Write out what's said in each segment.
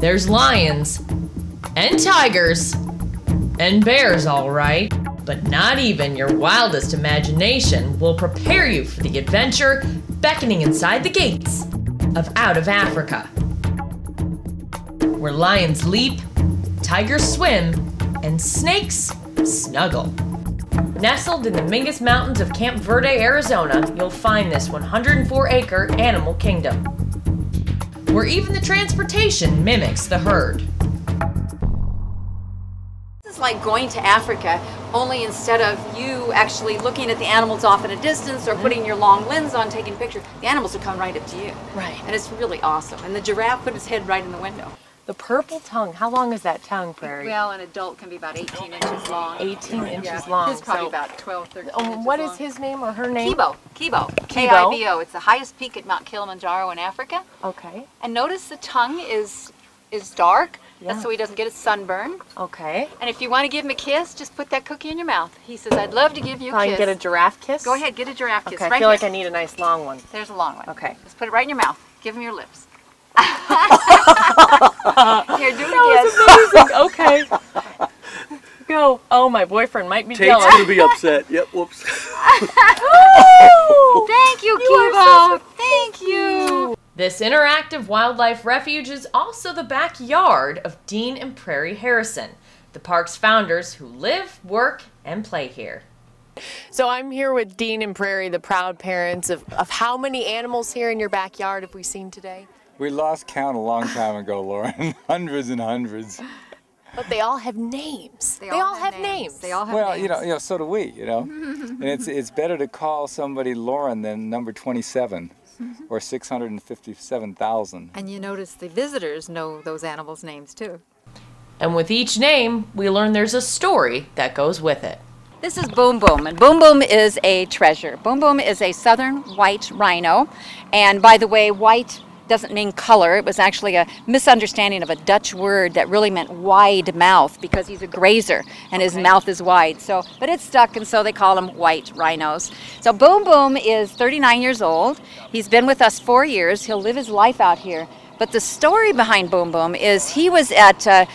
There's lions and tigers and bears, all right, but not even your wildest imagination will prepare you for the adventure beckoning inside the gates of Out of Africa, where lions leap, tigers swim, and snakes snuggle. Nestled in the Mingus Mountains of Camp Verde, Arizona, you'll find this 104-acre animal kingdom, where even the transportation mimics the herd. This is like going to Africa, only instead of you actually looking at the animals off in a distance or putting your long lens on taking pictures, the animals will come right up to you. Right. And it's really awesome. And the giraffe put his head right in the window. The purple tongue, how long is that tongue, Prairie? Well, an adult can be about 18 inches long. 18 inches long. He's probably about 12, 13 inches what long. is his name or her name? Kibo. K-I-B-O. It's the highest peak at Mount Kilimanjaro in Africa. Okay. And notice the tongue is dark. Yeah. That's so he doesn't get a sunburn. Okay. And if you want to give him a kiss, just put that cookie in your mouth. He says, I'd love to give you a I kiss. can get a giraffe kiss? Go ahead, get a giraffe kiss. Okay, Right I feel here. like I need a nice long one. There's a long one. Okay. Just put it right in your mouth. Give him your lips. Here, do it again. Okay. Go. Oh, my boyfriend might be Tate's jealous. gonna be upset. Yep, whoops. Thank you, Kibo. Thank you. This interactive wildlife refuge is also the backyard of Dean and Prairie Harrison, the park's founders who live, work, and play here. So I'm here with Dean and Prairie, the proud parents of how many animals here in your backyard have we seen today? We lost count a long time ago, Lauren. Hundreds and hundreds. But they all have names. They all have names. They all have Well, names. you know, so do we, you know. And it's better to call somebody Lauren than number 27 or 657,000. And you notice the visitors know those animals' names too. And with each name, we learn there's a story that goes with it. This is Boom Boom, and Boom Boom is a treasure. Boom Boom is a southern white rhino, and by the way, white doesn't mean color. It was actually a misunderstanding of a Dutch word that really meant wide mouth because he's a grazer and his mouth is wide. So, but it's stuck, and so they call him white rhinos. So Boom Boom is 39 years old. He's been with us 4 years. He'll live his life out here. But the story behind Boom Boom is he was at a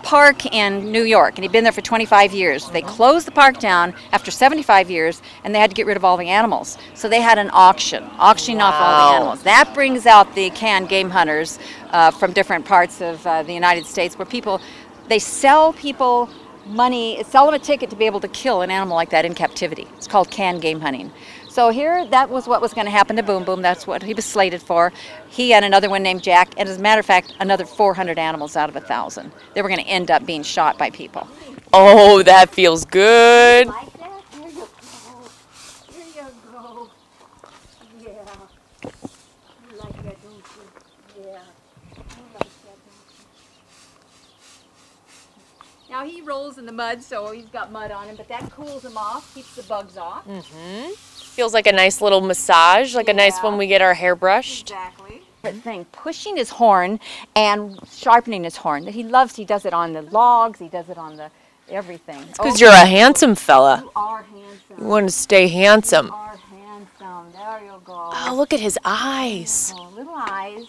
park in New York, and he'd been there for 25 years. They closed the park down after 75 years, and they had to get rid of all the animals. So they had an auctioning off all the animals. That brings out the canned game hunters from different parts of the United States, where they sell people money, sell them a ticket to be able to kill an animal like that in captivity. It's called canned game hunting. So here, that was what was going to happen to Boom Boom. That's what he was slated for. He and another one named Jack, and as a matter of fact, another 400 animals out of 1,000. They were going to end up being shot by people. Oh, that feels good. Like that? Here you go. Here you go. Yeah. You like that, don't you? Yeah. You like that, don't you? Now he rolls in the mud, so he's got mud on him, but that cools him off, keeps the bugs off. Mm-hmm. Feels like a nice little massage, like a nice one we get our hair brushed. Exactly. Thing, pushing his horn and sharpening his horn. He does it on the logs, he does it on the everything. Because you're a handsome fella. You are handsome. You want to stay handsome. You are handsome. There you go. Oh, look at his eyes. Oh, little eyes.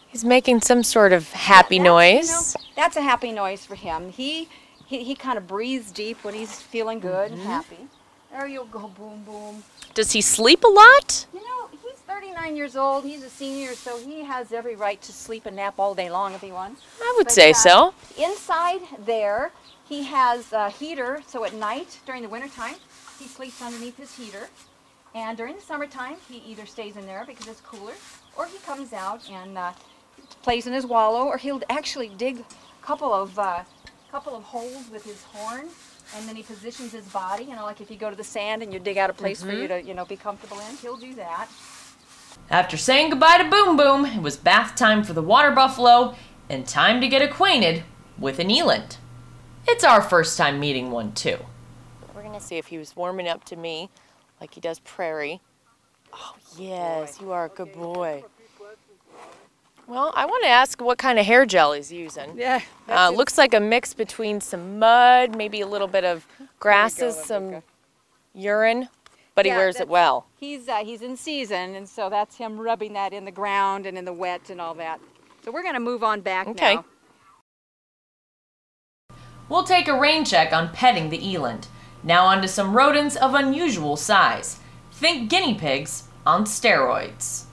He's making some sort of happy noise. You know, that's a happy noise for him. He kind of breathes deep when he's feeling good and happy. There you go, Boom Boom. Does he sleep a lot? You know, he's 39 years old. He's a senior, so he has every right to sleep and nap all day long if he wants. I would say so. Inside there, he has a heater, so at night, during the wintertime, he sleeps underneath his heater. And during the summertime, he either stays in there because it's cooler, or he comes out and plays in his wallow, or he'll actually dig a couple of holes with his horn, and then he positions his body, you know, like if you go to the sand and you dig out a place for you to, you know, be comfortable in, he'll do that. After saying goodbye to Boom Boom, it was bath time for the water buffalo and time to get acquainted with an eland. It's our first time meeting one too. We're gonna see if he was warming up to me like he does Prairie. Oh yes, you are a good boy. Well, I want to ask what kind of hair gel he's using. Yeah. Looks like a mix between some mud, maybe a little bit of grasses, some urine. but he wears it well. He's in season, and so that's him rubbing that in the ground and in the wet and all that. So we're going to move on back now. We'll take a rain check on petting the eland. Now on to some rodents of unusual size. Think guinea pigs on steroids.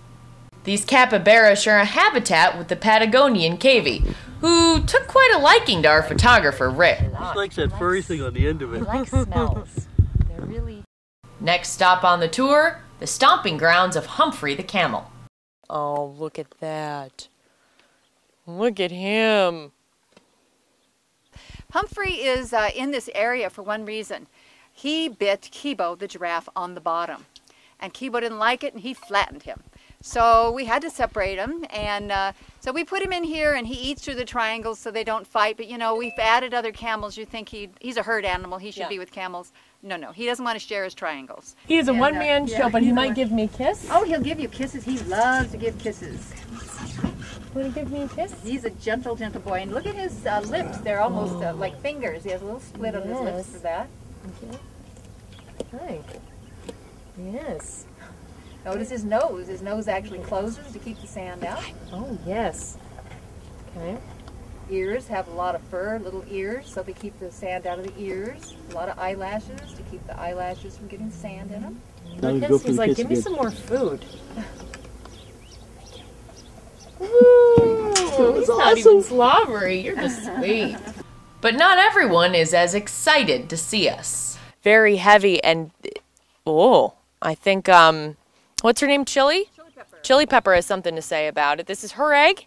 These capybaras share a habitat with the Patagonian cavy, who took quite a liking to our photographer, Rick. He likes that furry thing on the end of it. He likes smells. They're really... Next stop on the tour, the stomping grounds of Humphrey the camel. Oh, look at that. Look at him. Humphrey is in this area for one reason. He bit Kibo, the giraffe, on the bottom. And Kibo didn't like it, and he flattened him. So we had to separate him, and so we put him in here, and he eats through the triangles so they don't fight. But, you know, we've added other camels. You think he's a herd animal. He should be with camels. No, he doesn't want to share his triangles. He's a one-man show, but he might give me a kiss? Oh, he'll give you kisses. He loves to give kisses. Will he give me a kiss? He's a gentle, gentle boy. And look at his lips. They're almost like fingers. He has a little split on his lips for that. Okay. Hi. Yes. Notice his nose. His nose actually closes to keep the sand out. Oh, yes. Okay. Ears have a lot of fur, little ears, so they keep the sand out of the ears. A lot of eyelashes to keep the eyelashes from getting sand in them. He's like, give me some more food. Ooh, he's not even slobbery. You're just sweet. But not everyone is as excited to see us. Very heavy and, oh, I think, what's her name, Chili? Chili Pepper. Chili Pepper has something to say about it. This is her egg?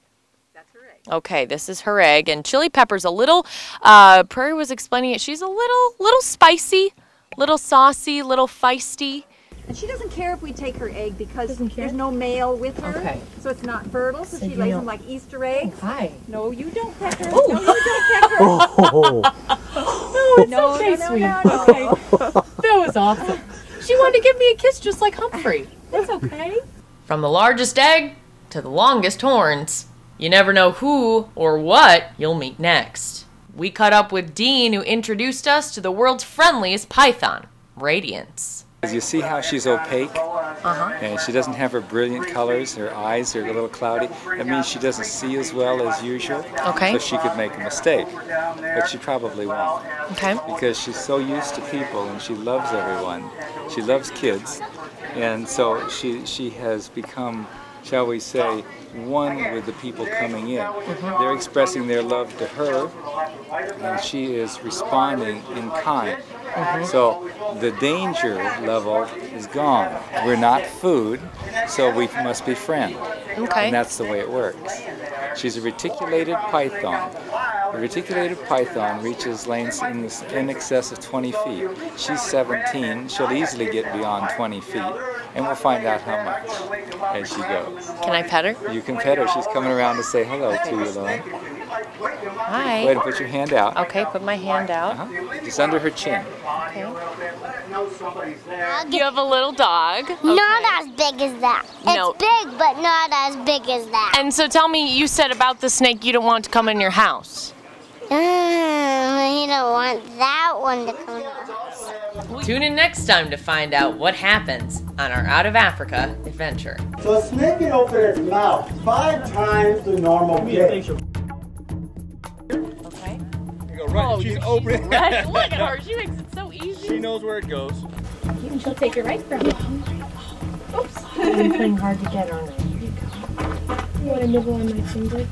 That's her egg. Okay, this is her egg. And Chili Pepper's a little, Prairie was explaining it, she's a little spicy, little saucy, little feisty. And she doesn't care if we take her egg because there's no male with her. Okay. So it's not fertile, so she lays them like Easter eggs. Hi. No, you don't peck her. Oh. No, you don't peck her. No, it's okay, sweet. Okay. That was awesome. She wanted to give me a kiss just like Humphrey. That's okay. From the largest egg to the longest horns, you never know who or what you'll meet next. We caught up with Dean, who introduced us to the world's friendliest python, Radiance. You see how she's opaque, and she doesn't have her brilliant colors. Her eyes are a little cloudy. That means she doesn't see as well as usual. Okay. So she could make a mistake, but she probably won't. Okay. Because she's so used to people and she loves everyone. She loves kids, and so she has become, shall we say, one with the people coming in. They're expressing their love to her, and she is responding in kind. So the danger level is gone. We're not food, so we must be friends. Okay. And that's the way it works. She's a reticulated python. A reticulated python reaches lengths in excess of 20 feet. She's 17. She'll easily get beyond 20 feet, and we'll find out how much as she goes. Can I pet her? You can pet her. She's coming around to say hello to you, Lauren. Hi. Go ahead and put your hand out. Okay, put my hand out. Just under her chin. Okay. You have a little dog. Okay. Not as big as that. No. It's big, but not as big as that. And so tell me, you said about the snake you don't want to come in your house. You don't want that one to come in our house. Tune in next time to find out what happens on our Out of Africa adventure. So a snake can open its mouth 5 times the normal gate. Okay. Right, she's open. Right. Look at her. She makes it so easy. She knows where it goes. Even she'll take it right from you. Oops. I'm playing hard to get on her. Here you go. You want to nibble on my finger?